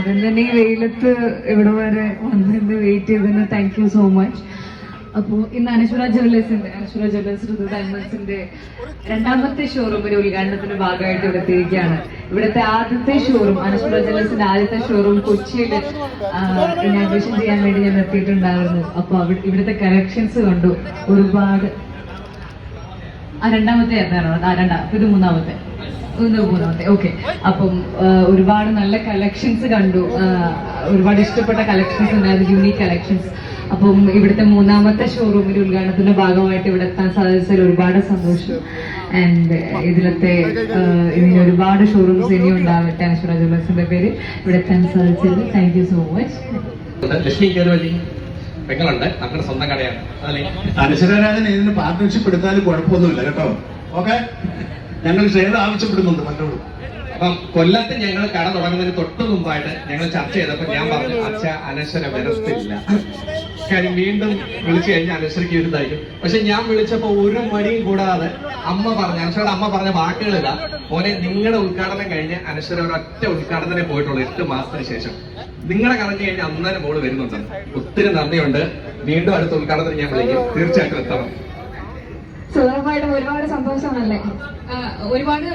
ആദ്യം തന്നെ ഈ വെയിലത്ത് ഇവിടെ വരെ വന്നിരുന്ന് വെയിറ്റ് ചെയ്തതിന് താങ്ക് യു സോ മച്ച്. അപ്പോൾ ഇന്ന് അനശ്വര ജ്വല്ലേഴ്സ് ഡയമണ്ട്സിന്റെ രണ്ടാമത്തെ ഷോറൂമിന്റെ ഉദ്ഘാടനത്തിന്റെ ഭാഗമായിട്ട് ഇവിടെ എത്തിയിരിക്കുകയാണ്. ഇവിടുത്തെ ആദ്യത്തെ ഷോറൂം, അനശ്വര ജ്വല്ലേഴ്സിന്റെ ആദ്യത്തെ ഷോറൂം കൊച്ചിയിൽ ഇനാഗ്രേഷൻ ചെയ്യാൻ വേണ്ടി ഞാൻ എത്തിയിട്ടുണ്ടായിരുന്നു. അപ്പൊ ഇവിടുത്തെ കളക്ഷൻസ് കണ്ടു ഒരുപാട്. രണ്ടാമത്തെ ആയിരുന്നാണോ? ഇത് മൂന്നാമത്തെ ഓക്കെ. അപ്പം ഒരുപാട് നല്ല കളക്ഷൻസ് കണ്ടു, ഒരുപാട് ഇഷ്ടപ്പെട്ട കളക്ഷൻസ് ഉണ്ടായിരുന്നു, യൂണീക് കളക്ഷൻസ്. അപ്പം ഇവിടുത്തെ മൂന്നാമത്തെ ഷോറൂമിന്റെ ഉദ്ഘാടനത്തിന്റെ ഭാഗമായിട്ട് ഇവിടെ എത്താൻ സാധിച്ചതിൽ ഒരുപാട് സന്തോഷം. ആൻഡ് ഇതിലത്തെ ഇനി ഒരുപാട് ഷോറൂംസ് ഇനിയും ഉണ്ടാവട്ടെ. അനശ്വര ജ്വല്ലേഴ്സിന്റെ പേര് ഇവിടെ എത്താൻ സാധിച്ചത് താങ്ക് യു സോ മച്ച്. പെങ്ങളുണ്ട്, നമ്മുടെ സ്വന്തം കടയാണ്. അനശ്വരരാജൻ ഇതിന് പാർട്ട്ണർഷിപ്പ് എടുത്താലും കുഴപ്പമൊന്നുമില്ല കേട്ടോ. ഓക്കെ, ഞങ്ങൾ ഷെയർ ആവശ്യപ്പെടുന്നുണ്ട് മറ്റോട്. അപ്പം കൊല്ലത്ത് ഞങ്ങൾ കട തുടങ്ങുന്നതിന് തൊട്ട് മുമ്പായിട്ട് ഞങ്ങൾ ചർച്ച ചെയ്തപ്പോൾ ഞാൻ പറഞ്ഞു, അച്ഛ അനശ്വര വരത്തില്ല, കാര്യം വീണ്ടും വിളിച്ചു കഴിഞ്ഞാൽ അനശ്വരയ്ക്ക് ഇരുതായിരിക്കും. പക്ഷെ ഞാൻ വിളിച്ചപ്പോ ഒരു മടിയും കൂടാതെ അനശ്വരയുടെ അമ്മ പറഞ്ഞ വാക്കുകളില്ല, മോനെ നിങ്ങളുടെ ഉദ്ഘാടനം കഴിഞ്ഞ് അനശ്വര ഒരൊറ്റ ഉദ്ഘാടനത്തിനെ പോയിട്ടുള്ളൂ 8 മാസത്തിന് ശേഷം. നിങ്ങളെ കറങ്ങി കഴിഞ്ഞാൽ അന്നേരം മോള് വരുന്നുണ്ട്. ഒത്തിരി നന്ദിയുണ്ട്. വീണ്ടും അടുത്ത ഉദ്ഘാടനത്തിന് ഞാൻ വിളിക്കും, തീർച്ചയായിട്ടും എത്തണം. സുഖമായിട്ടും ഒരുപാട് സന്തോഷമാണല്ലേ. ഒരുപാട്